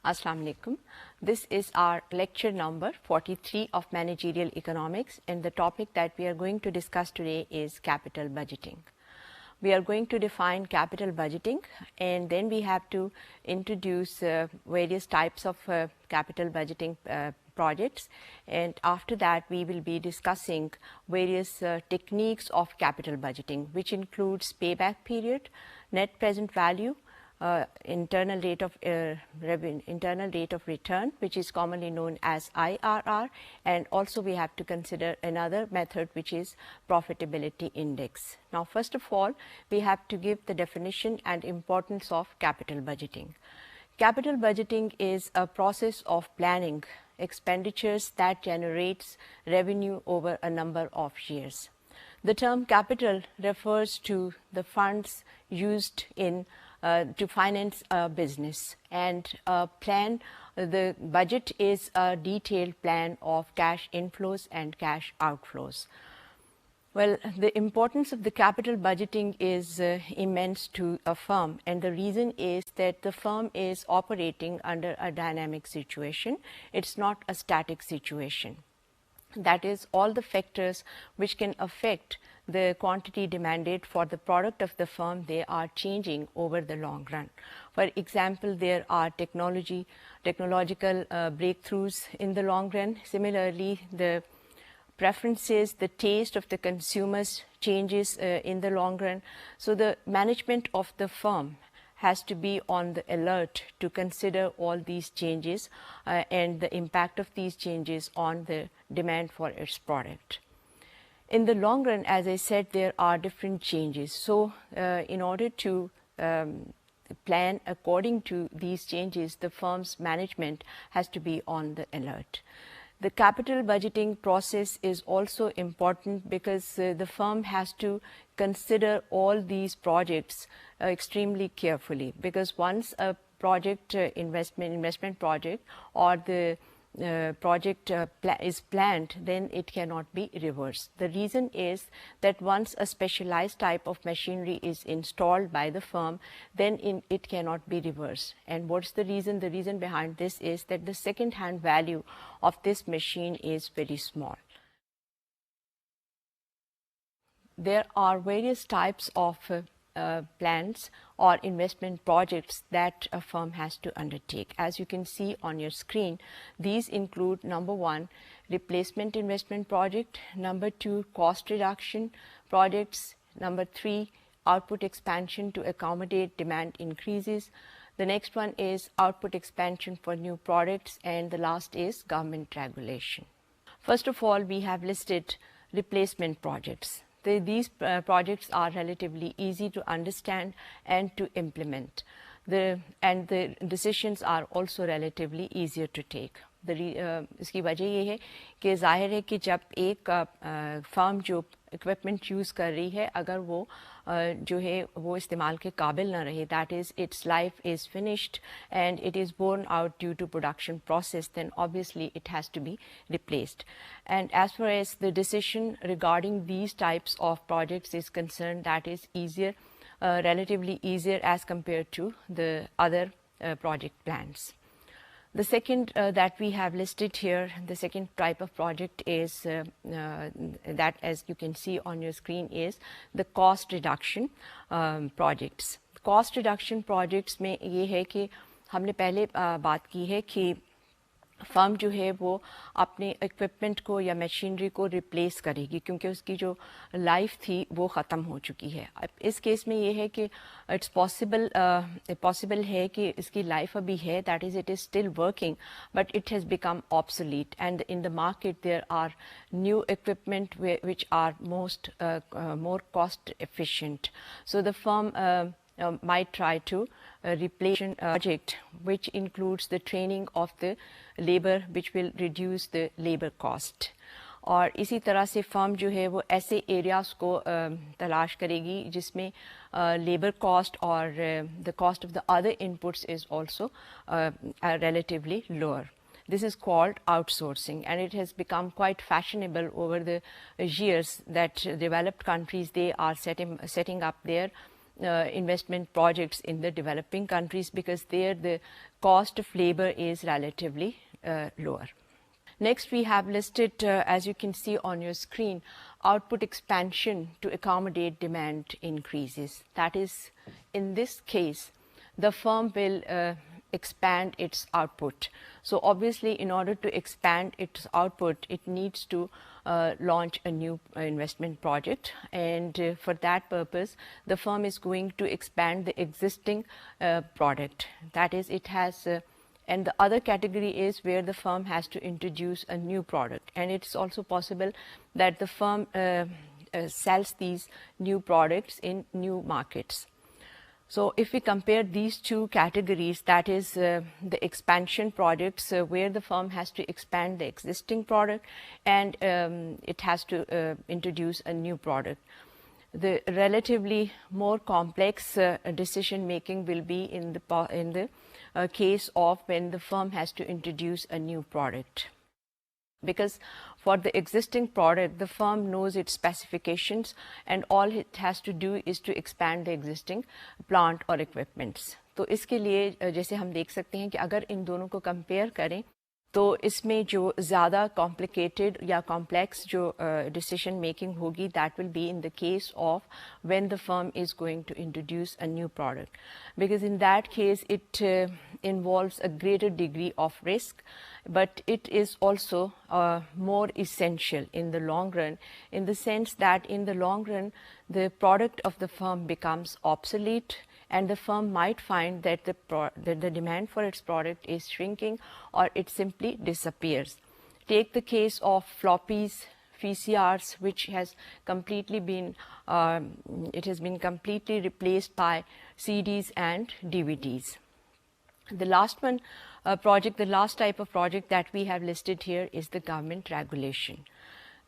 Assalamu alaikum. This is our lecture number 43 of Managerial Economics, and the topic that we are going to discuss today is capital budgeting. We are going to define capital budgeting, and then we have to introduce various types of capital budgeting projects, and after that we will be discussing various techniques of capital budgeting, which includes payback period, net present value, internal rate of return, which is commonly known as IRR, and also we have to consider another method, which is profitability index. Now, first of all, we have to give the definition and importance of capital budgeting. Capital budgeting is a process of planning expenditures that generates revenue over a number of years. The term capital refers to the funds used in to finance a business, and the budget is a detailed plan of cash inflows and cash outflows. Well, the importance of the capital budgeting is immense to a firm, and the reason is that the firm is operating under a dynamic situation. It's not a static situation. That is, all the factors which can affect the quantity demanded for the product of the firm, they are changing over the long run. For example, there are technological breakthroughs in the long run. Similarly, the preferences, the taste of the consumers changes in the long run. So the management of the firm has to be on the alert to consider all these changes and the impact of these changes on the demand for its product. In the long run, as I said, there are different changes. So in order to plan according to these changes, the firm's management has to be on the alert. The capital budgeting process is also important because the firm has to consider all these projects extremely carefully, because once a project investment project or the project is planned, then it cannot be reversed. The reason is that once a specialized type of machinery is installed by the firm, then it cannot be reversed. And what's the reason? The reason behind this is that the second-hand value of this machine is very small. There are various types of plans or investment projects that a firm has to undertake. As you can see on your screen, these include number 1, replacement investment project, number 2, cost reduction projects, number 3, output expansion to accommodate demand increases. The next one is output expansion for new products, and the last is government regulation. First of all, we have listed replacement projects. These projects are relatively easy to understand and to implement. And the decisions are also relatively easier to take. इसकी वजह ये है कि ज़ाहिर है कि जब एक फर्म जो इक्विपमेंट यूज़ कर रही है, अगर वो जो है वो इस्तेमाल के काबिल ना रहे, that is, its life is finished and it is borne out due to production process, then obviously it has to be replaced. And as far as the decision regarding these types of projects is concerned, that is easier, relatively easier as compared to the other project plans. The second that we have listed here, the second type of project is that, as you can see on your screen, is the cost reduction projects. Cost reduction projects में ये है कि हमने पहले बात की है कि फर्म जो है वो अपने इक्विपमेंट को या मशीनरी को रिप्लेस करेगी, क्योंकि उसकी जो लाइफ थी वो ख़त्म हो चुकी है. अब इस केस में ये है कि इट्स पॉसिबल है कि इसकी लाइफ अभी है, that is it is still working, but it has become obsolete, and in the market there are new equipment which are more cost efficient. So the firm might try to replace a project which includes the training of the labor, which will reduce the labor cost. और इसी तरह से firm जो है वो ऐसे areas को तलाश करेगी जिसमें लेबर कॉस्ट और the cost of the other inputs is also relatively lower. This is called outsourcing, and it has become quite fashionable over the years that developed countries, they are setting up their investment projects in the developing countries, because there the cost of labor is relatively lower. Next, we have listed, as you can see on your screen, output expansion to accommodate demand increases. That is, in this case, the firm will expand its output. So obviously, in order to expand its output, it needs to launch a new investment project, and for that purpose, the firm is going to expand the existing product. That is, it has and the other category is where the firm has to introduce a new product, and it's also possible that the firm sells these new products in new markets. So if we compare these two categories, that is the expansion projects where the firm has to expand the existing product and it has to introduce a new product. The relatively more complex decision making will be in the case of when the firm has to introduce a new product. Because for the existing product, the firm knows its specifications and all it has to do is to expand the existing plant or equipments. तो इसके लिए जैसे हम देख सकते हैं कि अगर इन दोनों को कंपेयर करें तो इसमें जो ज़्यादा कॉम्प्लिकेटेड या कॉम्प्लेक्स जो डिसीजन मेकिंग होगी, that will be in the case of when the firm is going to introduce a new product, because in that case it involves a greater degree of risk, but it is also more essential in the long run, in the sense that in the long run the product of the firm becomes obsolete and the firm might find that the demand for its product is shrinking or it simply disappears. Take the case of floppies, VCRs, which has completely been completely replaced by CDs and DVDs. The last one the last type of project that we have listed here is the government regulation.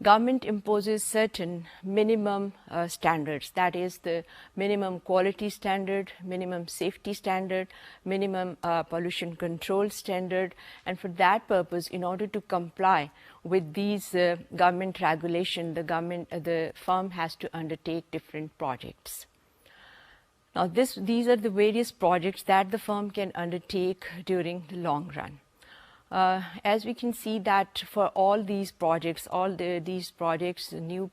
Government imposes certain minimum standards, that is the minimum quality standard, minimum safety standard, minimum pollution control standard, and for that purpose, in order to comply with these government regulation, the firm has to undertake different projects. Now, these are the various projects that the firm can undertake during the long run. As we can see that for all these projects, new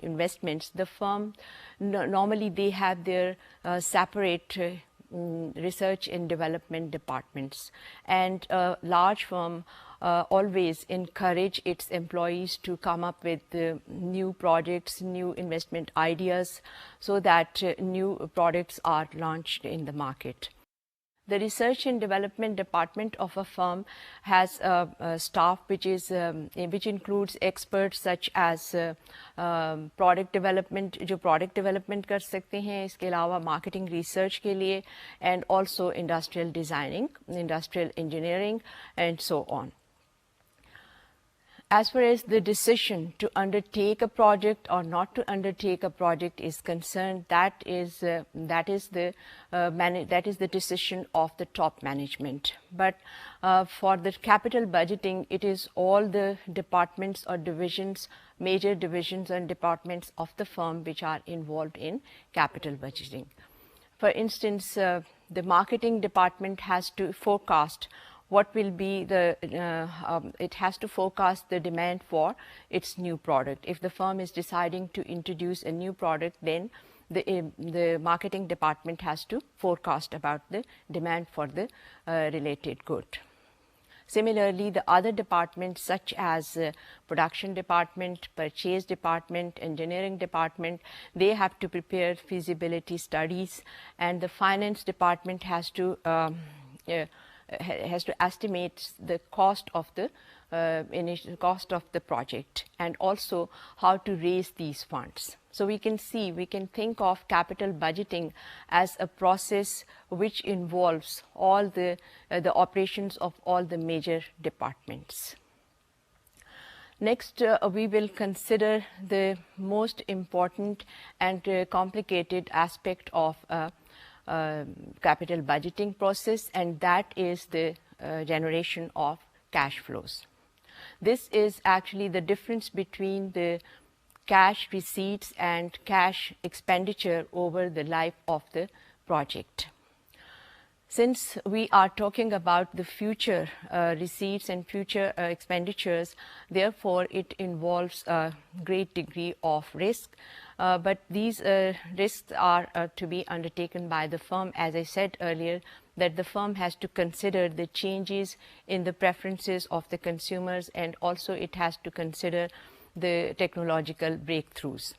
investments, the firm normally they have their separate research and development departments, and a large firm always encourage its employees to come up with new projects, new investment ideas, so that new products are launched in the market. The research and development department of a firm has a staff which includes experts such as product development, जो product development कर सकते हैं, इसके अलावा marketing research के लिए, and also industrial designing, industrial engineering, and so on. As far as the decision to undertake a project or not to undertake a project is concerned, that is the decision of the top management. But for the capital budgeting, it is all the departments or divisions, major divisions and departments of the firm which are involved in capital budgeting. For instance, the marketing department has to forecast what will be it has to forecast the demand for its new product. If the firm is deciding to introduce a new product, then the marketing department has to forecast about the demand for the related good. Similarly, the other departments such as production department, purchase department, engineering department, they have to prepare feasibility studies, and the finance department has to estimate the cost of the initial cost of the project and also how to raise these funds. So we can think of capital budgeting as a process which involves all the operations of all the major departments. Next, we will consider the most important and complicated aspect of capital budgeting process, and that is the generation of cash flows. This is actually the difference between the cash receipts and cash expenditure over the life of the project. Since we are talking about the future receipts and future expenditures, therefore it involves a great degree of risk. But these risks are to be undertaken by the firm. As I said earlier, that the firm has to consider the changes in the preferences of the consumers, and also it has to consider the technological breakthroughs.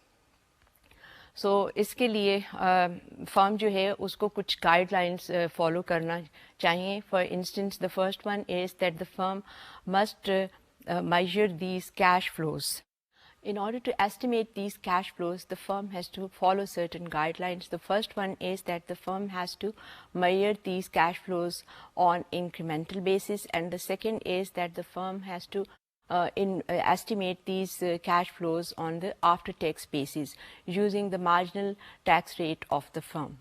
सो इसके लिए firm जो है उसको कुछ guidelines follow करना चाहिए. For instance, the first one is that the firm must measure these cash flows. In order to estimate these cash flows, the firm has to follow certain guidelines. The first one is that the firm has to measure these cash flows on incremental basis, and the second is that the firm has to estimate these cash flows on the after-tax basis using the marginal tax rate of the firm.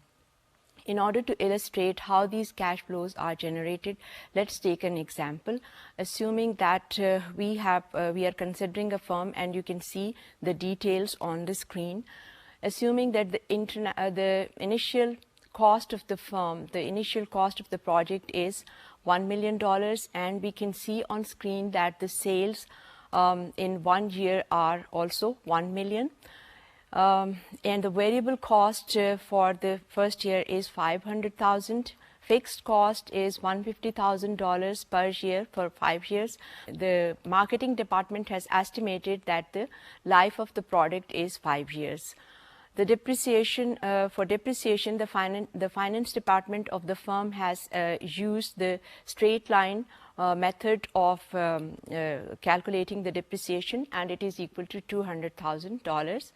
In order to illustrate how these cash flows are generated, let's take an example. Assuming that we are considering a firm, and you can see the details on the screen. Assuming that the initial cost of the firm, the initial cost of the project is $1 million, and we can see on screen that the sales in 1 year are also 1 million. And the variable cost for the first year is $500,000. Fixed cost is $150,000 per year for 5 years. The marketing department has estimated that the life of the product is 5 years. The depreciation, for depreciation, the finance department of the firm has used the straight line method of calculating the depreciation, and it is equal to $200,000.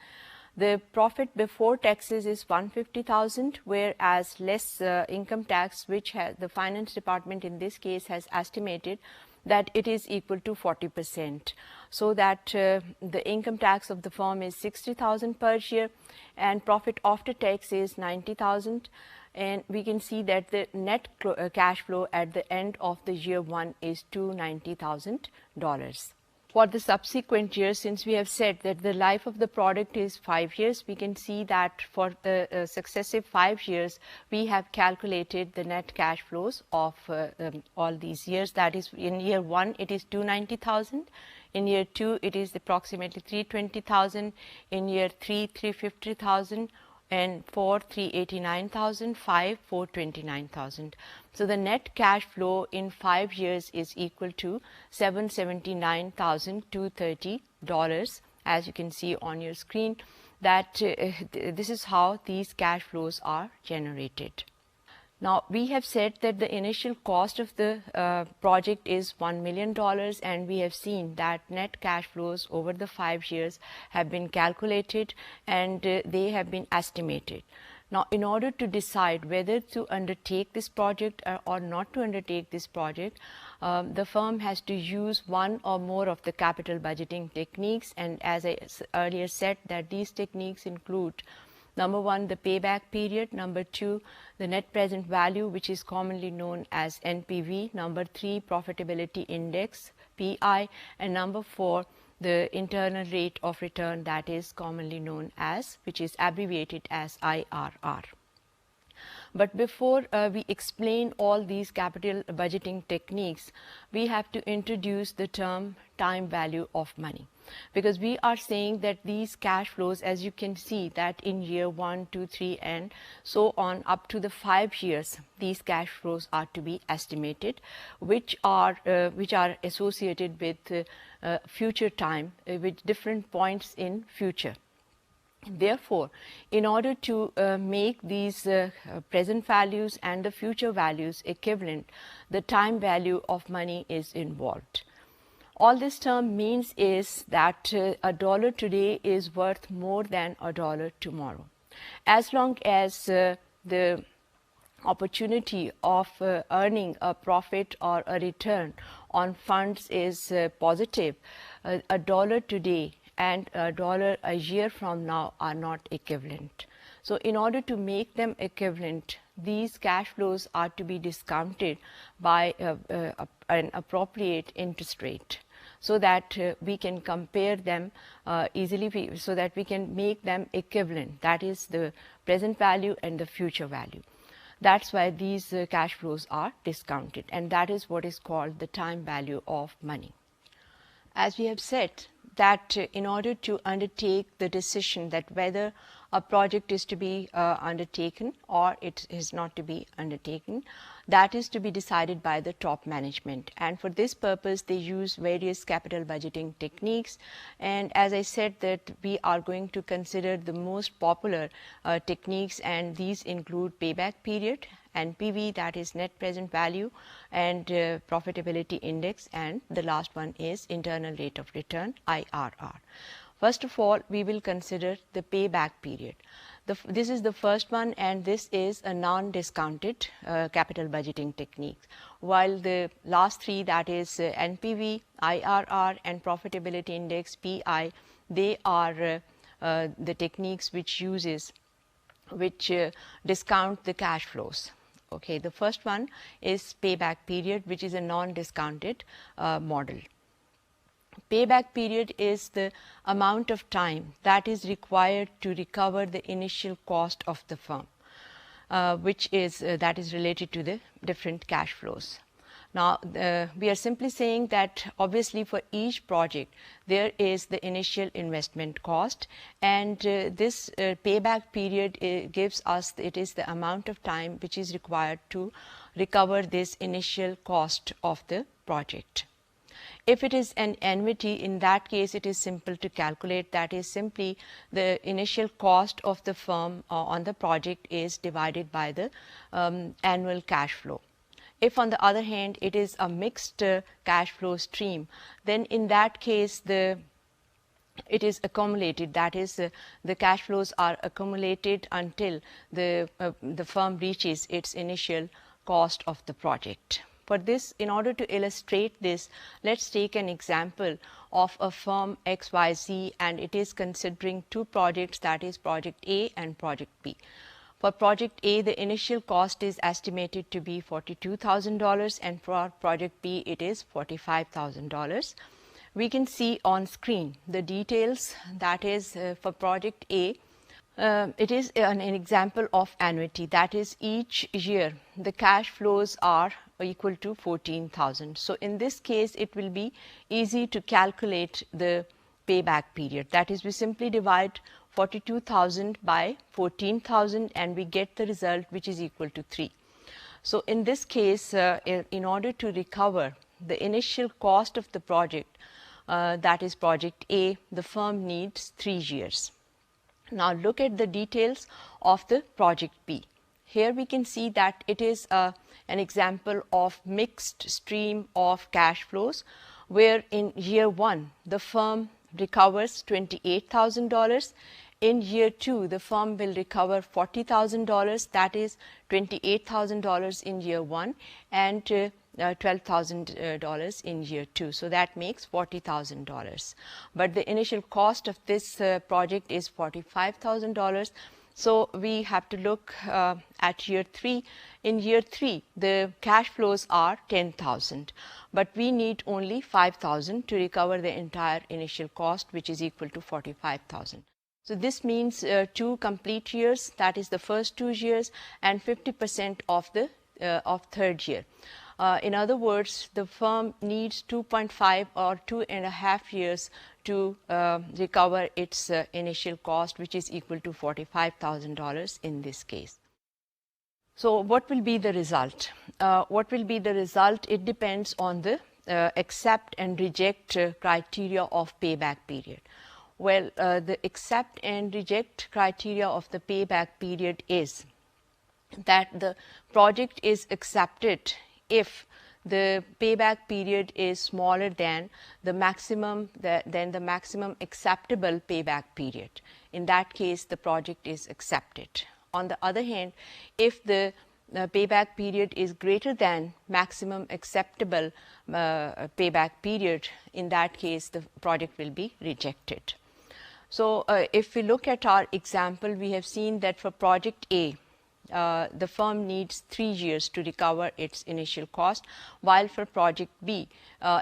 The profit before taxes is $150,000, whereas less income tax, which the finance department in this case has estimated that it is equal to 40%. So that the income tax of the firm is $60,000 per year, and profit after tax is $90,000. And we can see that the net cash flow at the end of the year 1 is $290,000. For the subsequent years, since we have said that the life of the product is 5 years, we can see that for the successive 5 years, we have calculated the net cash flows of all these years. That is, in year 1, it is $290,000. In year 2, it is approximately $320,000. In year 3, $350,000. And 4, $389,000, 5, $429,000. So the net cash flow in 5 years is equal to $779,230. As you can see on your screen, that this is how these cash flows are generated. Now, we have said that the initial cost of the project is $1 million, and we have seen that net cash flows over the 5 years have been calculated, and they have been estimated. Now, in order to decide whether to undertake this project or not to undertake this project, the firm has to use one or more of the capital budgeting techniques, and as I earlier said, that these techniques include: number 1, the payback period. Number 2, the net present value, which is commonly known as NPV. Number 3, profitability index, PI. And number 4, the internal rate of return, that is commonly known as, which is abbreviated as IRR. But before we explain all these capital budgeting techniques, we have to introduce the term time value of money, because we are saying that these cash flows, as you can see, that in year 1, 2, 3, and so on up to the 5 years, these cash flows are to be estimated, which are associated with future time, with different points in future. Therefore, in order to make these present values and the future values equivalent, the time value of money is involved. All this term means is that a dollar today is worth more than a dollar tomorrow. As long as the opportunity of earning a profit or a return on funds is positive, a dollar today and a dollar a year from now are not equivalent. So in order to make them equivalent, these cash flows are to be discounted by an appropriate interest rate. so that we can compare them easily, so that we can make them equivalent, that is the present value and the future value. That's why these cash flows are discounted, and that is what is called the time value of money. As we have said, that in order to undertake the decision that whether a project is to be undertaken or it is not to be undertaken, that is to be decided by the top management, and for this purpose they use various capital budgeting techniques. And as I said, that we are going to consider the most popular techniques, and these include payback period, NPV, that is net present value, and profitability index, and the last one is internal rate of return, IRR. First of all, we will consider the payback period. This is the first one, and this is a non-discounted capital budgeting technique, while the last three, that is NPV, IRR and profitability index, PI, they are the techniques which discount the cash flows. Okay, the first one is payback period, which is a non-discounted model. Payback period is the amount of time that is required to recover the initial cost of the firm, that is related to the different cash flows. Now, we are simply saying that obviously for each project there is the initial investment cost, and this payback period gives us, it is the amount of time which is required to recover this initial cost of the project. If it is an annuity, in that case it is simple to calculate, that is simply the initial cost of the firm on the project is divided by the annual cash flow. If on the other hand it is a mixed cash flow stream, then in that case it is accumulated, that is the cash flows are accumulated until the firm reaches its initial cost of the project. For this, in order to illustrate this, let's take an example of a firm XYZ, and it is considering two projects, that is project A and project B. For project A, the initial cost is estimated to be $42,000, and for project B it is $45,000. We can see on screen the details, that is for project A, it is an example of annuity, that is each year the cash flows are equal to 14,000. So in this case it will be easy to calculate the payback period, that is we simply divide 42,000 by 14,000 and we get the result which is equal to 3. So in this case, in order to recover the initial cost of the project, that is project A, the firm needs 3 years. Now look at the details of the project B. Here we can see that it is an example of mixed stream of cash flows, where in year 1 the firm recovers $28,000. In year 2 the firm will recover $40,000, that is $28,000 in year 1 and $12,000 in year 2. So that makes $40,000. But the initial cost of this project is $45,000. So we have to look at year 3. In year 3, the cash flows are $10,000, but we need only $5,000 to recover the entire initial cost, which is equal to $45,000. So this means 2 complete years, that is the first 2 years, and 50% of the third year. In other words, the firm needs 2.5 or 2.5 years to recover its initial cost, which is equal to $45,000 in this case. So what will be the result? What will be the result? It depends on the accept and reject criteria of payback period. Well, the accept and reject criteria of the payback period is that the project is accepted if the payback period is smaller than the maximum acceptable payback period. In that case, the project is accepted. On the other hand, if the payback period is greater than maximum acceptable payback period, in that case the project will be rejected. So if we look at our example, we have seen that for project A, the firm needs 3 years to recover its initial cost, while for project B,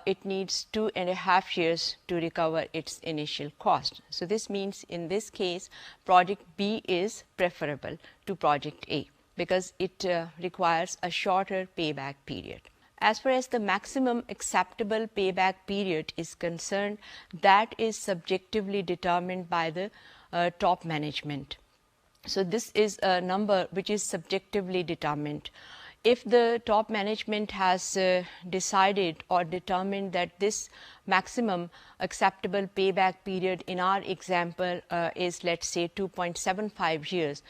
it needs 2.5 years to recover its initial cost. So this means in this case, project B is preferable to project A because it requires a shorter payback period. As far as the maximum acceptable payback period is concerned, that is subjectively determined by the top management. So this is a number which is subjectively determined. If the top management has decided or determined that this maximum acceptable payback period in our example is, let's say, 2.75 years,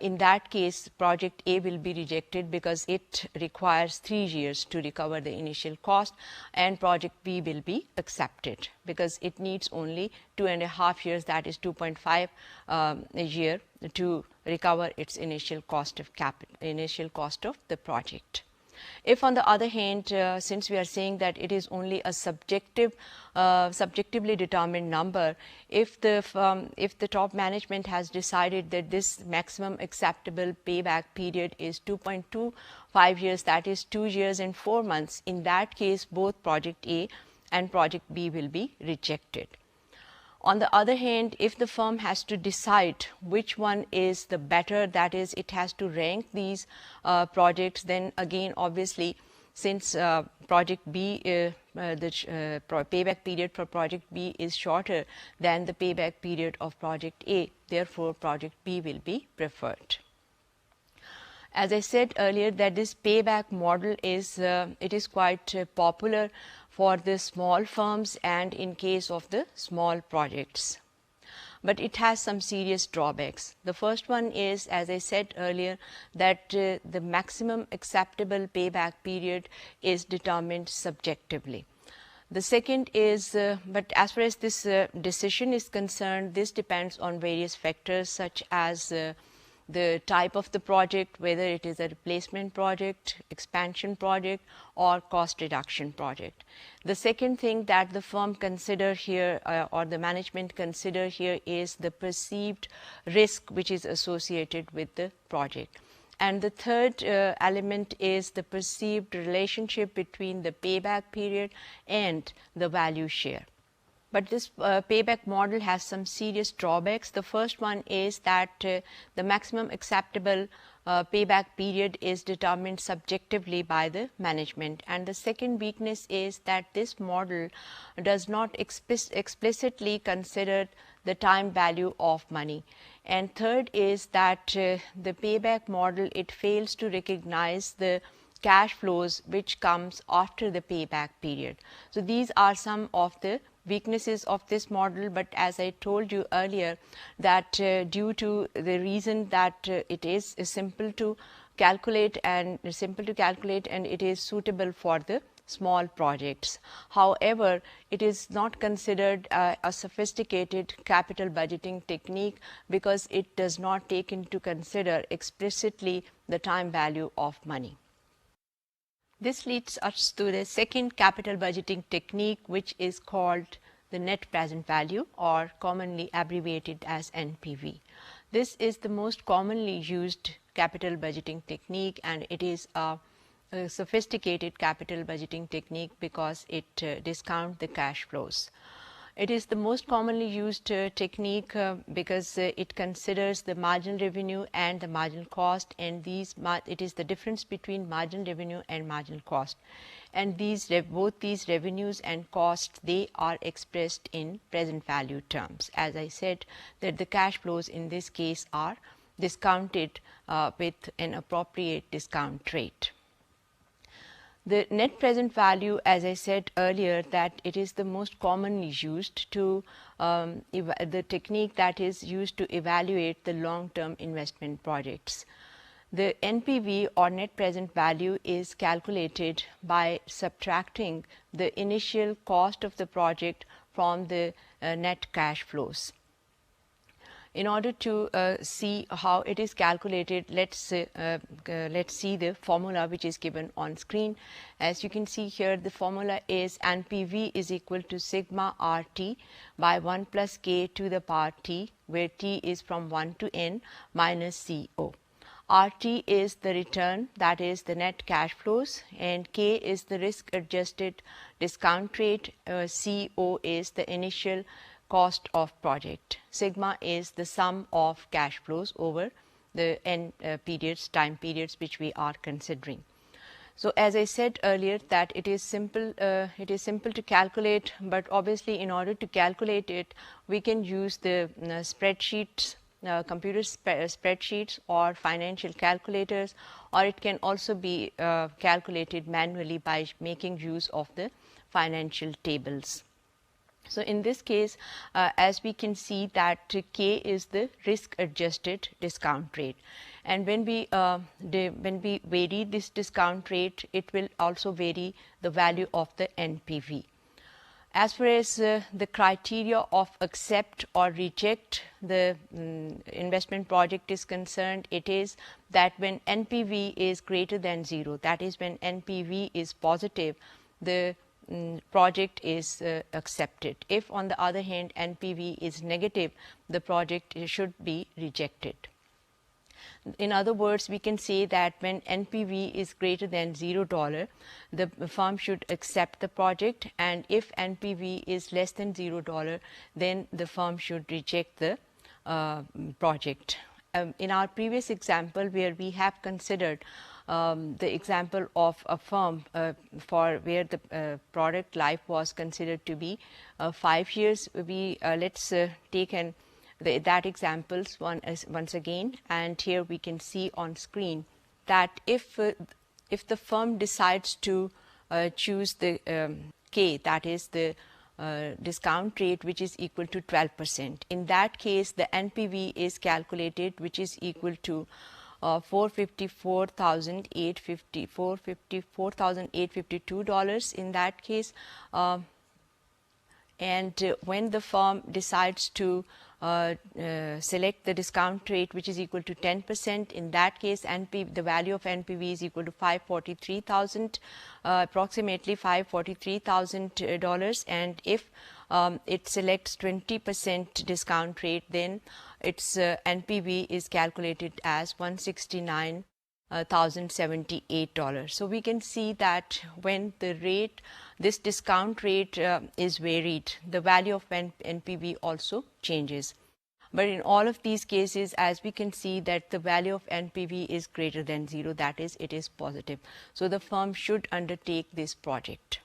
in that case, project A will be rejected because it requires 3 years to recover the initial cost, and project B will be accepted because it needs only 2.5 years, that is 2.5 a year, to recover its initial cost of the project. If on the other hand, since we are saying that it is only a subjectively determined number, if the top management has decided that this maximum acceptable payback period is 2.25 years, that is 2 years and 4 months, in that case both project A and project B will be rejected. On the other hand, if the firm has to decide which one is the better, that is, it has to rank these projects, then again, obviously, since project B, the payback period for project B is shorter than the payback period of project A, therefore, project B will be preferred. As I said earlier, that this payback model is it is quite popular for the small firms and in case of the small projects. But it has some serious drawbacks. The first one is, as I said earlier, that the maximum acceptable payback period is determined subjectively. The second is, but as far as this decision is concerned, this depends on various factors such as the type of the project, whether it is a replacement project, expansion project, or cost reduction project. The second thing that the firm consider here or the management consider here is the perceived risk which is associated with the project. And the third element is the perceived relationship between the payback period and the value share. But this payback model has some serious drawbacks. The first one is that the maximum acceptable payback period is determined subjectively by the management. And the second weakness is that this model does not explicitly consider the time value of money. And third is that the payback model, it fails to recognize the cash flows which comes after the payback period. So these are some of the weaknesses of this model, but as I told you earlier, that due to the reason that it is simple to calculate and it is suitable for the small projects. However, it is not considered a sophisticated capital budgeting technique because it does not take into consider explicitly the time value of money. This leads us to the second capital budgeting technique, which is called the net present value, or commonly abbreviated as NPV. This is the most commonly used capital budgeting technique, and it is a sophisticated capital budgeting technique because it discounts the cash flows. It is the most commonly used technique because it considers the marginal revenue and the marginal cost, and it is the difference between marginal revenue and marginal cost. And both these revenues and costs, they are expressed in present value terms. As I said, that the cash flows in this case are discounted with an appropriate discount rate. The net present value, as I said earlier, that it is the most commonly used to the technique that is used to evaluate the long-term investment projects. The NPV, or net present value, is calculated by subtracting the initial cost of the project from the net cash flows. In order to see how it is calculated, let's see the formula which is given on screen. As you can see here, the formula is NPV is equal to sigma RT by 1 plus k to the power t, where t is from 1 to n minus CO. RT is the return, that is the net cash flows, and K is the risk adjusted discount rate, CO is the initial cost of project, sigma is the sum of cash flows over the n time periods which we are considering. So as I said earlier that it is simple to calculate, but obviously in order to calculate it we can use the spreadsheets, computer spreadsheets or financial calculators, or it can also be calculated manually by making use of the financial tables. So in this case, as we can see that K is the risk adjusted discount rate, and when we vary this discount rate, it will also vary the value of the NPV. As far as the criteria of accept or reject the investment project is concerned, it is that when NPV is greater than 0, that is when NPV is positive, the project is accepted. If on the other hand NPV is negative, the project should be rejected. In other words, we can say that when NPV is greater than $0, the firm should accept the project, and if NPV is less than $0, then the firm should reject the project. In our previous example, where we have considered the example of a firm for where the product life was considered to be 5 years, we let's take that examples once again, and here we can see on screen that if the firm decides to choose the K, that is the discount rate which is equal to 12%. In that case, the NPV is calculated, which is equal to $454,852 in that case. And when the firm decides to select the discount rate which is equal to 10%, in that case the value of NPV is equal to $543,000, approximately $543,000, and if it selects 20% discount rate, then its NPV is calculated as $169,078. So we can see that when this discount rate is varied, the value of NPV also changes. But in all of these cases, as we can see that the value of NPV is greater than 0, that is, it is positive. So the firm should undertake this project.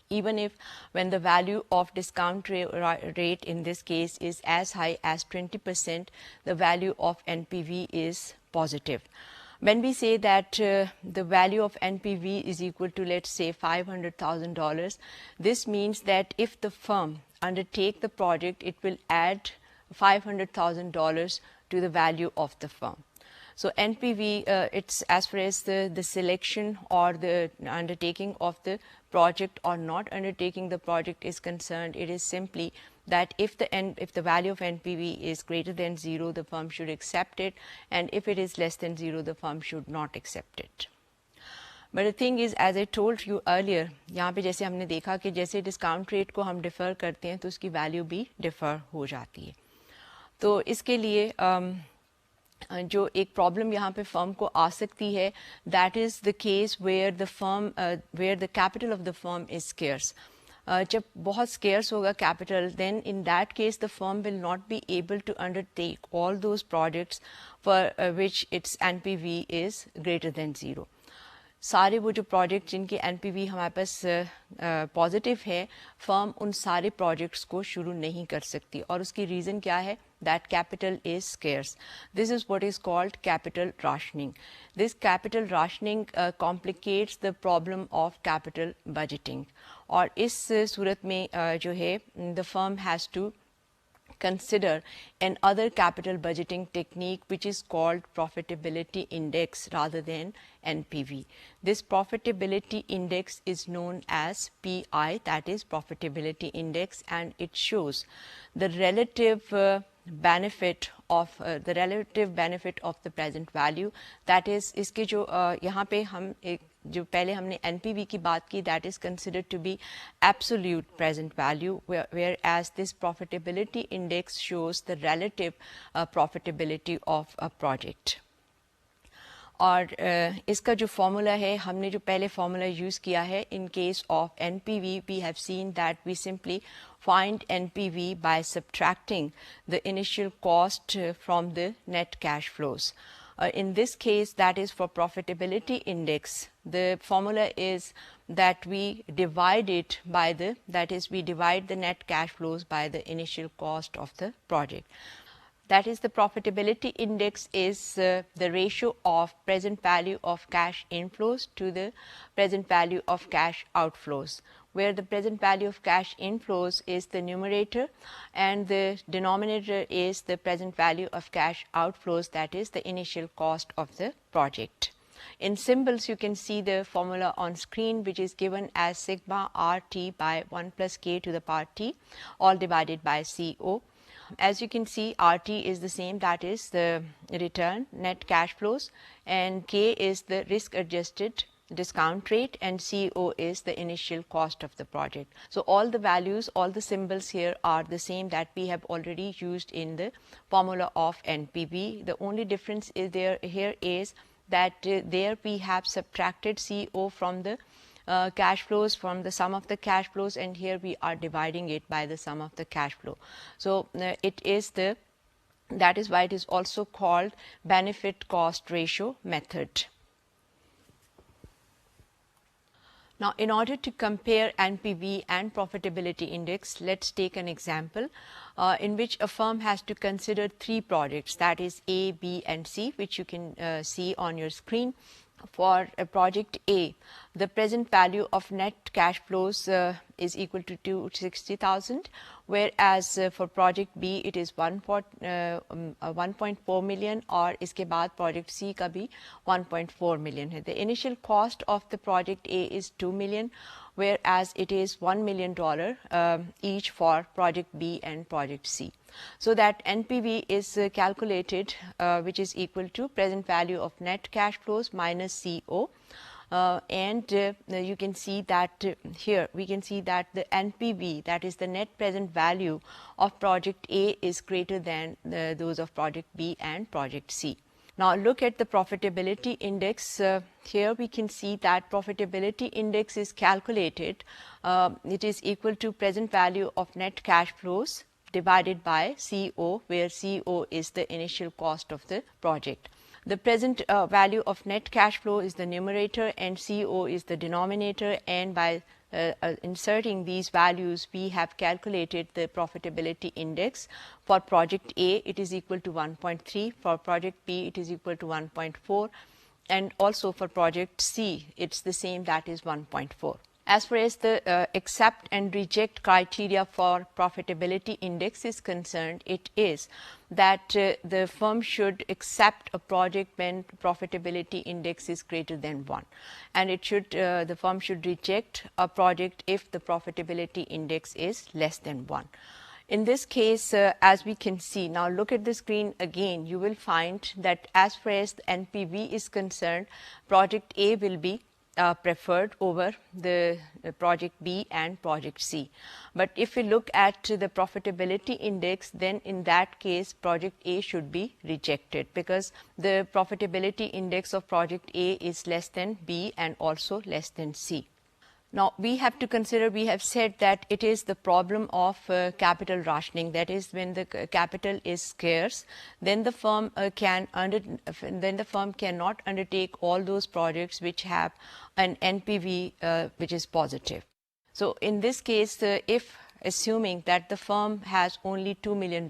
Even if when the value of discount rate in this case is as high as 20%, the value of NPV is positive. When we say that the value of NPV is equal to, let's say, $500,000, this means that if the firm undertake the project, it will add $500,000 to the value of the firm. So NPV, it's as far as the selection or the undertaking of the project or not undertaking the project is concerned, it is simply that if the value of NPV is greater than 0, the firm should accept it, and if it is less than 0, the firm should not accept it. But the thing is, as I told you earlier, यहाँ पे जैसे हमने देखा कि जैसे discount rate को हम differ करते हैं तो उसकी वैल्यू भी डिफ़र हो जाती है. तो इसके लिए जो एक प्रॉब्लम यहाँ पे फर्म को आ सकती है, that is the case where the capital of the firm is scarce. जब बहुत स्केयर्स होगा capital, then in that case the firm will not be able to undertake all those projects for which its NPV is greater than 0. सारे वो जो project जिनके NPV हमारे पास positive है, firm उन सारे प्रोजेक्ट्स को शुरू नहीं कर सकती, और उसकी रीज़न क्या है? That capital is scarce. This is what is called capital rationing. This capital rationing complicates the problem of capital budgeting. और इस सूरत में जो है, the firm has to consider another capital budgeting technique which is called profitability index rather than NPV. This profitability index is known as PI, that is profitability index, and it shows the relative benefit of the present value. That is, इसके जो यहाँ पे हम जो पहले हमने NPV की बात की, that is considered to be absolute present value, whereas this profitability index shows the relative profitability of a project. और इसका जो फॉर्मूला है, हमने जो पहले फॉर्मूला यूज़ किया है, in case of NPV we have seen that we simply find NPV by subtracting the initial cost from the net cash flows. In this case, that is for profitability index, the formula is that we divide it by the, that is we divide the net cash flows by the initial cost of the project. That is, the profitability index is the ratio of present value of cash inflows to the present value of cash outflows, where the present value of cash inflows is the numerator and the denominator is the present value of cash outflows, that is the initial cost of the project. In symbols, you can see the formula on screen, which is given as sigma RT by 1 plus K to the power T, all divided by CO. As you can see, RT is the same, that is the return net cash flows, and K is the risk adjusted discount rate, and CO is the initial cost of the project. So all the values, all the symbols here are the same that we have already used in the formula of NPV. The only difference is here is that there we have subtracted CO from the cash flows, from the sum of the cash flows, and here we are dividing it by the sum of the cash flow. So it is the, that is why it is also called benefit cost ratio method. Now, in order to compare NPV and profitability index, let's take an example in which a firm has to consider 3 projects, that is A, B and C, which you can see on your screen. For a project A, the present value of net cash flows is equal to 260,000, whereas for project B it is 1.4 million, और इसके बाद project C का भी 1.4 million है. The initial cost of the project A is 2 million, whereas it is $1 million each for project B and project C. So that NPV is calculated, which is equal to present value of net cash flows minus CO. And you can see that here we can see that the NPV, that is the net present value of project A, is greater than those of project B and project C. Now look at the profitability index. Here we can see that profitability index is calculated. It is equal to present value of net cash flows divided by CO, where CO is the initial cost of the project. The present value of net cash flow is the numerator and CO is the denominator, and by inserting these values we have calculated the profitability index. For project A it is equal to 1.3, for project B it is equal to 1.4, and also for project C it's the same, that is 1.4. As far as the accept and reject criteria for profitability index is concerned, it is that the firm should accept a project when profitability index is greater than 1, and it should the firm should reject a project if the profitability index is less than 1. In this case, as we can see, now look at the screen again, you will find that as far as the NPV is concerned, project A will be preferred over the project B and project C. But if we look at the profitability index, then in that case project A should be rejected, because the profitability index of project A is less than B and also less than C. Now we have to consider, we have said that it is the problem of capital rationing, that is when the capital is scarce, then the firm cannot undertake all those projects which have an NPV which is positive. So in this case, if assuming that the firm has only $2 million,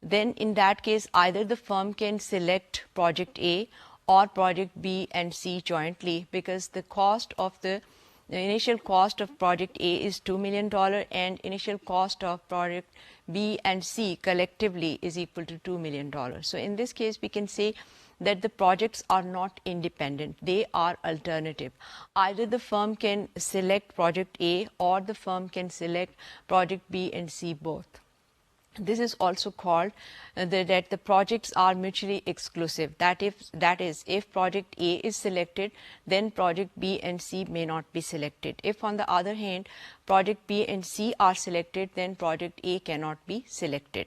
then in that case either the firm can select project A or project B and C jointly, because the cost of the initial cost of project A is $2 million and initial cost of project B and C collectively is equal to $2 million. So in this case we can say that the projects are not independent, they are alternative. Either the firm can select project A or the firm can select project B and C both. This is also called that the projects are mutually exclusive. That is, if project A is selected, then project B and C may not be selected. If on the other hand project B and C are selected, then project A cannot be selected.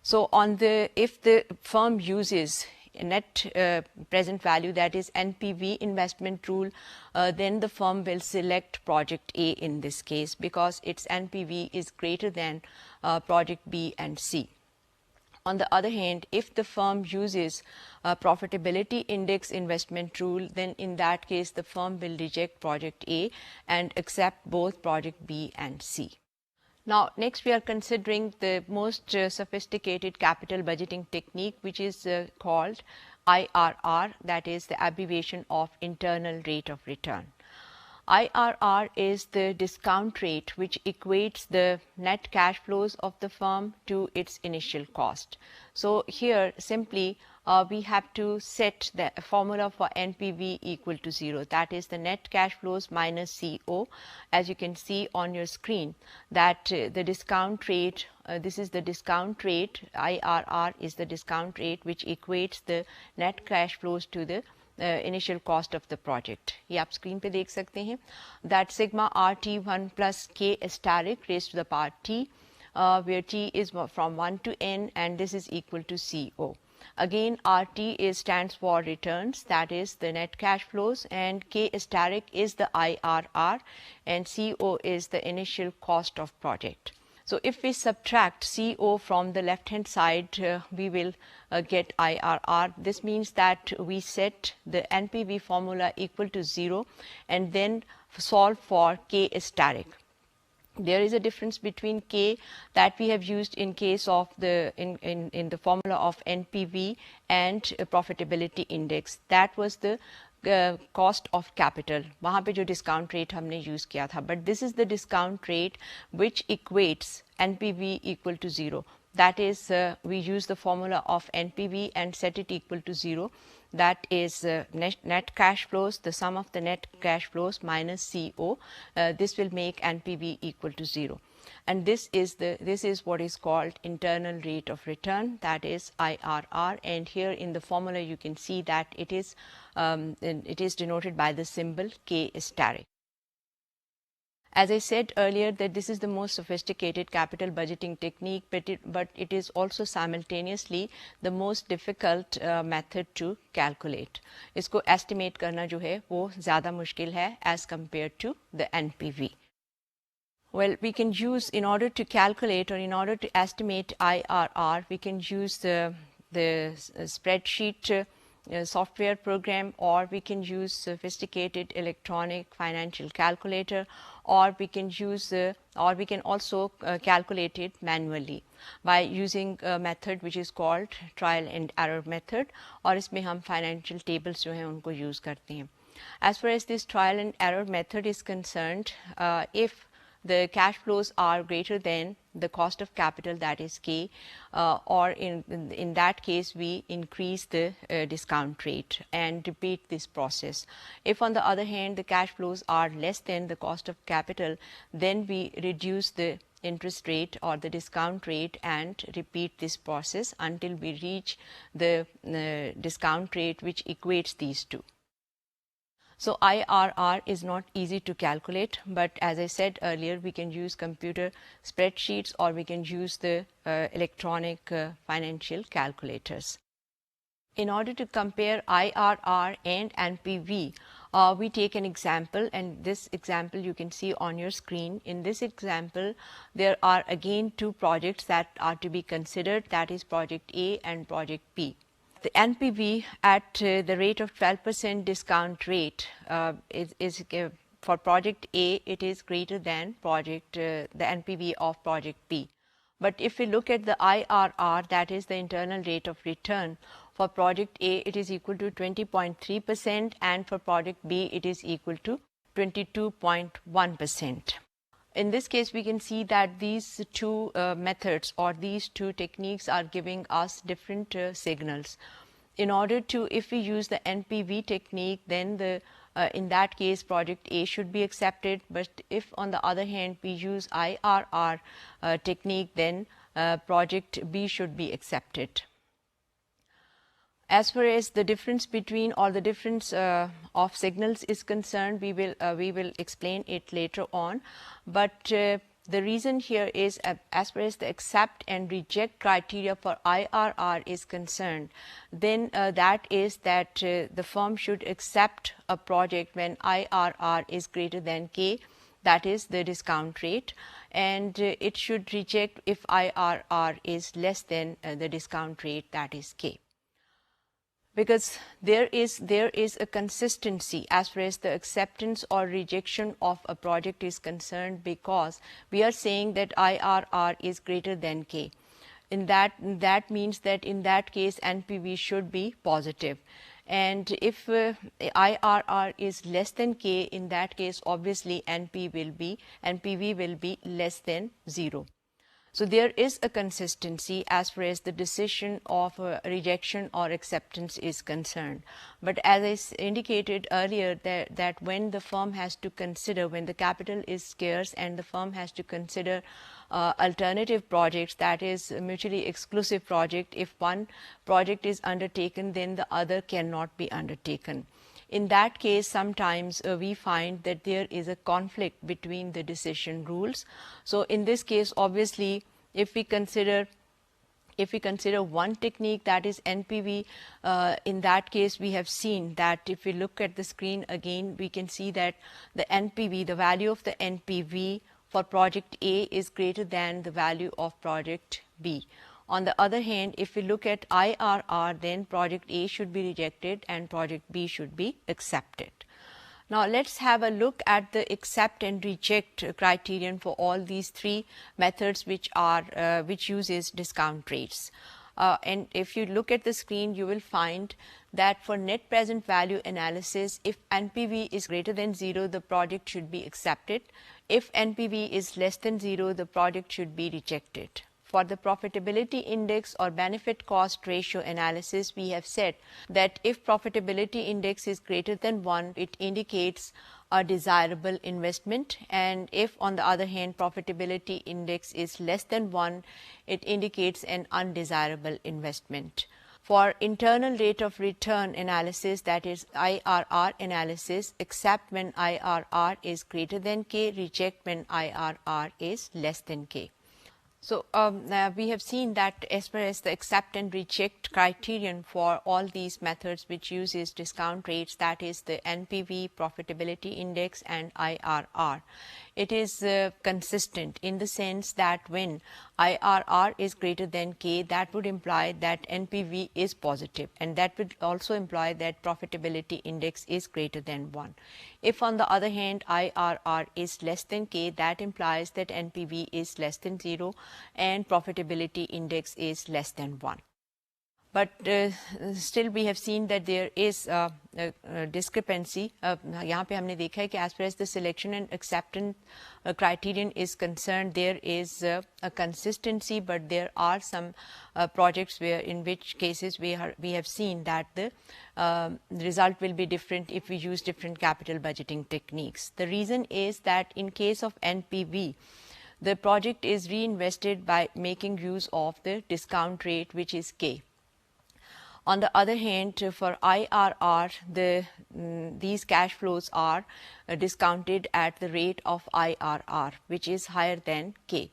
So if the firm uses net present value, that is NPV investment rule, then the firm will select project A in this case because its NPV is greater than project B and C. On the other hand, if the firm uses a profitability index investment rule, then in that case the firm will reject project A and accept both project B and C. Now, next we are considering the most sophisticated capital budgeting technique, which is called IRR, that is the abbreviation of internal rate of return. IRR is the discount rate which equates the net cash flows of the firm to its initial cost. So here simply we have to set the formula for NPV equal to 0, that is the net cash flows minus CO. As you can see on your screen that the discount rate, this is the discount rate, IRR is the discount rate which equates the net cash flows to the initial cost of the project. ये आप screen पे देख सकते हैं that sigma RT1 plus K asterisk raised to the power T, where T is from 1 to N and this is equal to CO. Again, RT stands for returns, that is the net cash flows, and K asterisk is the IRR and CO is the initial cost of project. So if we subtract CO from the left hand side, we will get IRR. This means that we set the NPV formula equal to 0 and then solve for K asterisk. There is a difference between K that we have used in case of the in the formula of NPV and profitability index. That was the cost of capital, वहाँ पे जो discount rate हमने use किया था, but this is the discount rate which equates NPV equal to 0. That is, we use the formula of NPV and set it equal to 0. That is net cash flows, the sum of the net cash flows minus CO. This will make NPV equal to 0. And this is what is called internal rate of return, that is IRR. And here in the formula you can see that it is denoted by the symbol K asterisk. As I said earlier that this is the most sophisticated capital budgeting technique, but it is also simultaneously the most difficult method to calculate. इसको estimate करना जो है वो ज़्यादा मुश्किल है as compared to the NPV. Well, we can use, in order to calculate or in order to estimate IRR, we can use the spreadsheet software program, or we can use sophisticated electronic financial calculator, or we can use or we can also calculate it manually by using a method which is called trial and error method, और इसमें हम financial tables जो हैं उनको use करते हैं. As far as this trial and error method is concerned, if the cash flows are greater than the cost of capital, that is K, or in that case we increase the discount rate and repeat this process. If on the other hand the cash flows are less than the cost of capital, then we reduce the interest rate or the discount rate and repeat this process until we reach the discount rate which equates these two. So IRR is not easy to calculate, but as I said earlier, we can use computer spreadsheets or we can use the electronic financial calculators. In order to compare IRR and NPV, we take an example, and this example you can see on your screen. In this example, there are again two projects that are to be considered, that is project A and project B. The NPV at the rate of 12% discount rate is for project A, it is greater than the NPV of project B. But if we look at the IRR, that is the internal rate of return, for project A it is equal to 20.3% and for project B it is equal to 22.1%. In this case, we can see that these two methods or these two techniques are giving us different signals. In order to, if we use the NPV technique, then in that case project A should be accepted, but if on the other hand we use IRR technique, then project B should be accepted. As far as the difference between or the difference of signals is concerned, we will explain it later on. But The reason here is as far as the accept and reject criteria for IRR is concerned, then that is that the firm should accept a project when IRR is greater than K, that is the discount rate, and it should reject if IRR is less than the discount rate, that is K. Because there is a consistency as far as the acceptance or rejection of a project is concerned, because we are saying that IRR is greater than K. In that means that in that case NPV should be positive, and if IRR is less than K, in that case obviously NPV will be less than 0. So there is a consistency as far as the decision of rejection or acceptance is concerned. But as I indicated earlier, that when the firm has to consider, when the capital is scarce and the firm has to consider alternative projects, that is mutually exclusive project, if one project is undertaken, then the other cannot be undertaken. In that case, sometimes we find that there is a conflict between the decision rules. So in this case, obviously, if we consider one technique, that is NPV, in that case we have seen that if we look at the screen again, we can see that the NPV, the value of the NPV for project A is greater than the value of project B. On the other hand, if we look at IRR, then project A should be rejected and project B should be accepted. Now let's have a look at the accept and reject criterion for all these three methods which uses discount rates. And if you look at the screen, you will find that for net present value analysis, if NPV is greater than 0, the project should be accepted. If NPV is less than 0, the project should be rejected. For the profitability index or benefit cost ratio analysis, we have said that if profitability index is greater than 1, it indicates a desirable investment, and if on the other hand profitability index is less than 1, it indicates an undesirable investment. For internal rate of return analysis, that is IRR analysis, accept when IRR is greater than K, reject when IRR is less than K. So we have seen that as far as the accept and reject criterion for all these methods which uses discount rates, that is the NPV, profitability index and IRR, it is consistent in the sense that when IRR is greater than K, that would imply that NPV is positive, and that would also imply that profitability index is greater than 1. If on the other hand IRR is less than K, that implies that NPV is less than 0 and profitability index is less than 1. But still we have seen that there is a discrepancy. यहाँ पे हमने देखा है कि as far as the selection and acceptance criterion is concerned, there is a consistency, but there are some projects where in which cases we have seen that the result will be different if we use different capital budgeting techniques. The reason is that in case of NPV, the project is reinvested by making use of the discount rate, which is K. On the other hand, for IRR, these cash flows are discounted at the rate of IRR, which is higher than K.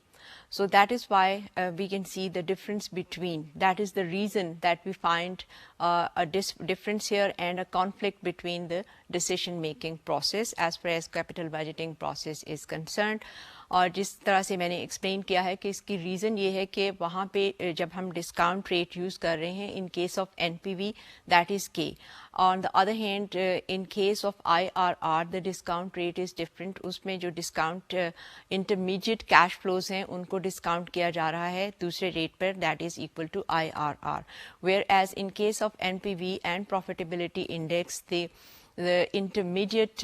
So that is why we can see the difference between. That is the reason that we find a difference here and a conflict between the decision making process as far as capital budgeting process is concerned. और जिस तरह से मैंने explain किया है कि इसकी reason ये है कि वहाँ पे जब हम डिस्काउंट रेट यूज़ कर रहे हैं in case of NPV, that is K. On the other hand in case of IRR the discount rate is different. उसमें जो डिस्काउंट इंटरमीडिएट कैश फ्लोज हैं उनको डिस्काउंट किया जा रहा है दूसरे रेट पर, that is equal to IRR. Where as in case of NPV and profitability index the intermediate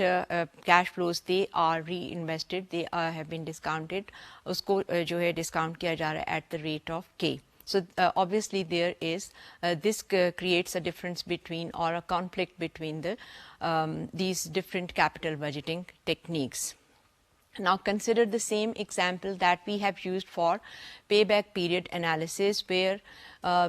cash flows, they are reinvested, they have been discounted. उसको जो है discount किया जा रहा है at the rate of K. So obviously there is this creates a difference between or a conflict between the these different capital budgeting techniques. Now consider the same example that we have used for payback period analysis, where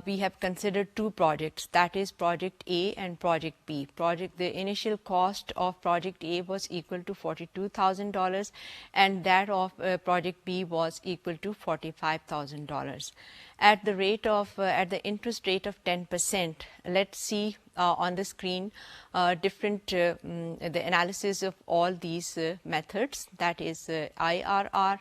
we have considered two projects, that is project A and project B. The initial cost of project A was equal to $42,000 and that of project B was equal to $45,000. At the interest rate of 10%, let's see on the screen the analysis of all these methods, that is IRR,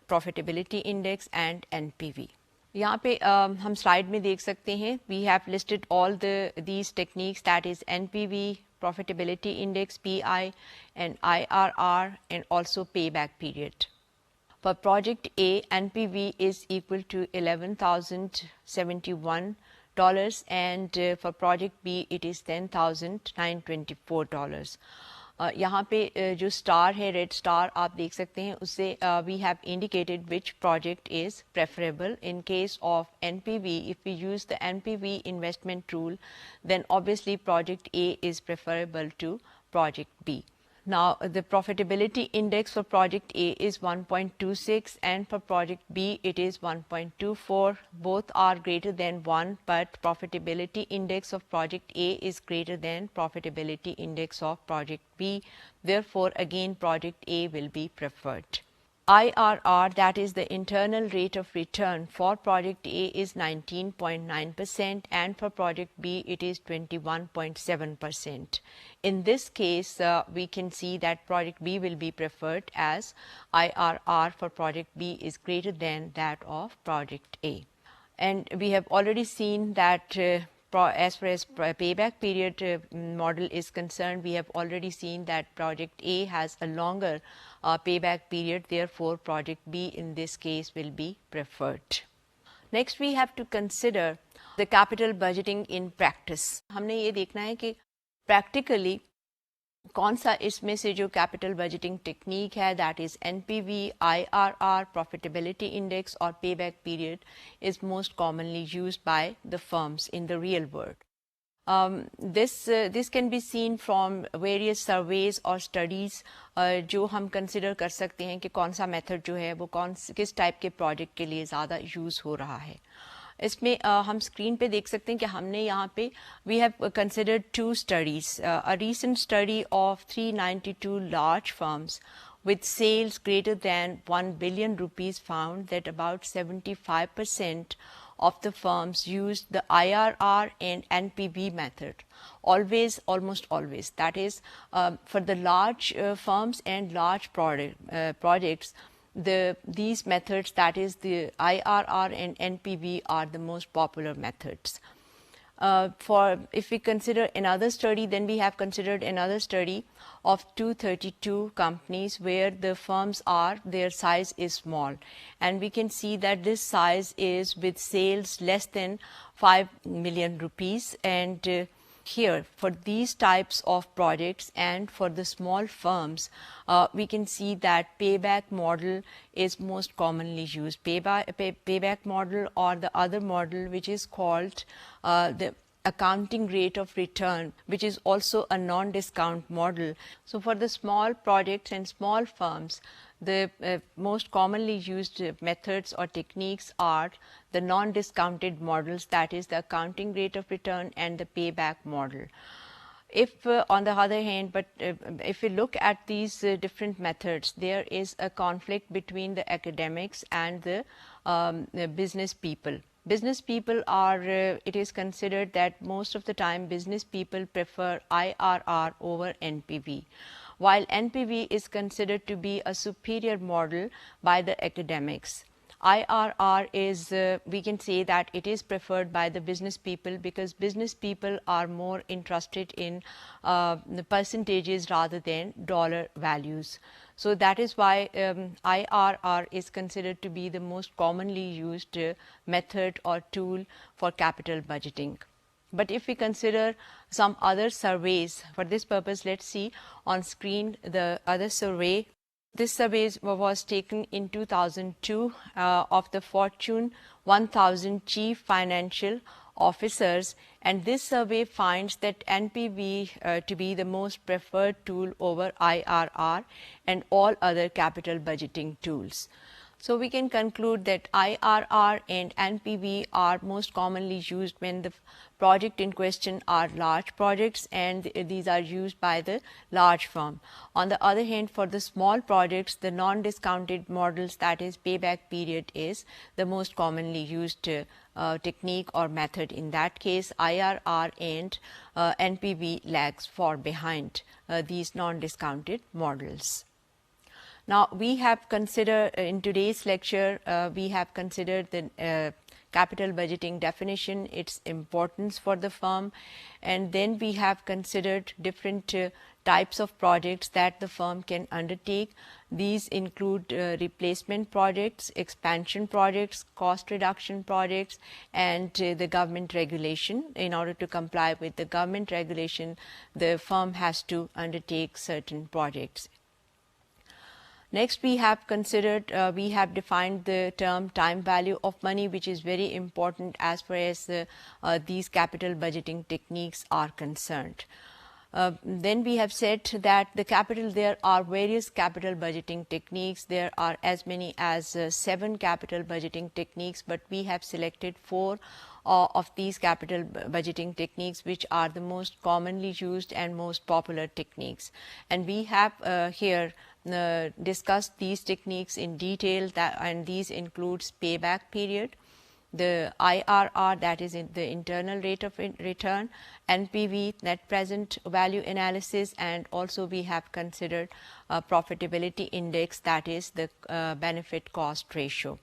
profitability index and NPV. यहाँ पे हम slide में देख सकते हैं, we have listed all these techniques, that is NPV, profitability index, PI and IRR, and also payback period. For project A, NPV is equal to $11,071 and for project B it is $10,924. यहाँ पे जो star है, red star आप देख सकते हैं, उससे we have indicated which project is preferable. In case of NPV, if we use the NPV investment rule, then obviously project A is preferable to project B. Now the profitability index for project A is 1.26 and for project B it is 1.24. Both are greater than 1, but profitability index of project A is greater than profitability index of project B. Therefore, again project A will be preferred. IRR, that is the internal rate of return, for project A is 19.9% and for project B it is 21.7%. In this case, we can see that project B will be preferred as IRR for project B is greater than that of project A. And we have already seen that as far as payback period model is concerned, we have already seen that project A has a longer payback period, therefore project B in this case will be preferred. Next we have to consider the capital budgeting in practice. हमने ये देखना है कि practically कौन सा इसमें से जो कैपिटल बजटिंग टेक्निक है, that is NPV, IRR, profitability index और payback period is most commonly used by the firms in the real world. This can be seen from various surveys और studies जो हम कंसिडर कर सकते हैं कि कौन सा मेथड जो है वो किस टाइप के प्रोजेक्ट के लिए ज़्यादा यूज़ हो रहा है. इसमें हम स्क्रीन पे देख सकते हैं कि हमने यहाँ पे we have considered two studies. A recent study of 392 large firms with sales greater than 1 billion rupees found that about 75% of the firms used the IRR and NPV method. Almost always. That is, for the large firms and large projects, these methods, that is the IRR and NPV, are the most popular methods. If we consider another study, then we have considered another study of 232 companies where the firms their size is small, and we can see that this size is with sales less than 5 million rupees. And here, for these types of projects and for the small firms, we can see that payback model is most commonly used. Payback model, or the other model which is called the accounting rate of return, which is also a non-discount model. So for the small projects and small firms, the most commonly used methods or techniques are the non-discounted models, that is the accounting rate of return and the payback model. If on the other hand, if we look at these different methods, there is a conflict between the academics and the business people. Business people are, it is considered that most of the time business people prefer IRR over NPV, while NPV is considered to be a superior model by the academics. IRR is, we can say that it is preferred by the business people because business people are more interested in the percentages rather than dollar values. So that is why IRR is considered to be the most commonly used method or tool for capital budgeting. But if we consider some other surveys, for this purpose, let's see on screen the other survey. This survey was taken in 2002 of the Fortune 1000 chief financial officers, and this survey finds that NPV to be the most preferred tool over IRR and all other capital budgeting tools. So we can conclude that IRR and NPV are most commonly used when the project in question are large projects, and these are used by the large firm. On the other hand, for the small projects, the non-discounted models, that is payback period, is the most commonly used technique or method. In that case, IRR and NPV lags far behind these non-discounted models. Now, we have considered in today's lecture, we have considered the capital budgeting definition, its importance for the firm, and then we have considered different types of projects that the firm can undertake. These include replacement projects, expansion projects, cost reduction projects, and the government regulation. In order to comply with the government regulation, the firm has to undertake certain projects. Next, we have considered, we have defined the term time value of money, which is very important as far as these capital budgeting techniques are concerned. Then we have said that there are various capital budgeting techniques. There are as many as 7 capital budgeting techniques, but we have selected 4 of these capital budgeting techniques, which are the most commonly used and most popular techniques. And we have here discussed these techniques in detail, and these includes payback period, the IRR, that is in the internal rate of return, NPV, net present value analysis, and also we have considered profitability index, that is the benefit cost ratio.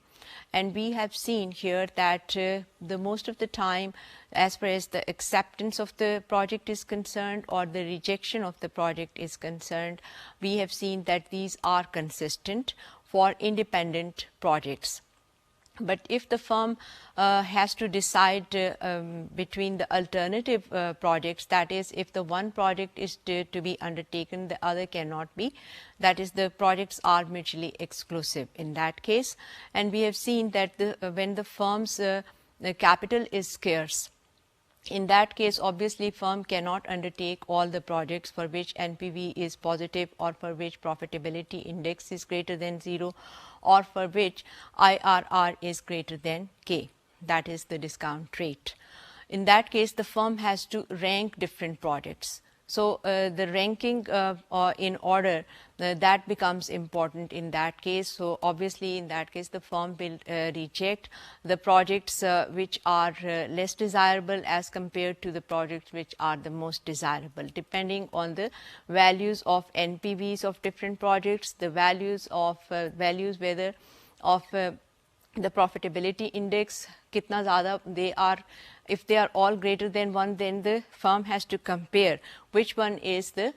And we have seen here that the most of the time, as far as the acceptance of the project is concerned or the rejection of the project is concerned, we have seen that these are consistent for independent projects. But if the firm has to decide between the alternative projects, that is, if the one project is to be undertaken, the other cannot be, that is, the projects are mutually exclusive in that case. And we have seen that when the firm's capital is scarce, in that case, obviously, firm cannot undertake all the projects for which NPV is positive or for which profitability index is greater than 0 or for which IRR is greater than K, that is the discount rate. In that case, the firm has to rank different projects. So, the ranking in order that becomes important in that case. So, obviously, in that case the firm will reject the projects which are less desirable as compared to the projects which are the most desirable, depending on the values of NPVs of different projects, the values of whether of the profitability index, kitna zyada they are. If they are all greater than 1, then the firm has to compare which one is the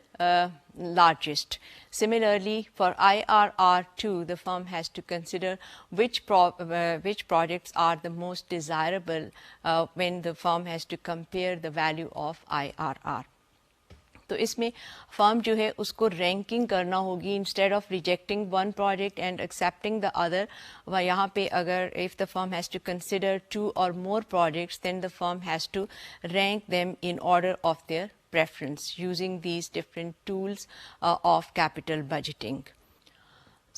largest. Similarly, for IRR too, the firm has to consider which projects are the most desirable when the firm has to compare the value of IRR. तो इसमें firm जो है उसको ranking करना होगी instead of rejecting one project and accepting the other. यहाँ पे अगर if the firm has to consider 2 or more projects, then the firm has to rank them in order of their preference using these different tools of capital budgeting.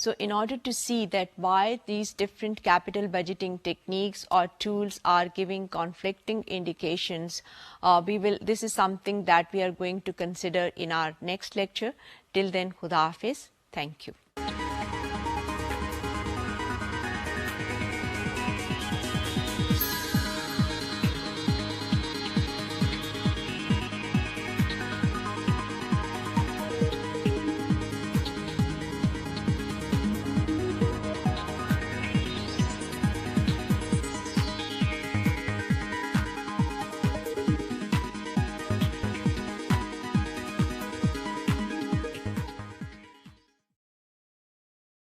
So, in order to see that why these different capital budgeting techniques or tools are giving conflicting indications, this is something that we are going to consider in our next lecture. Till then, Khuda Hafiz. Thank you.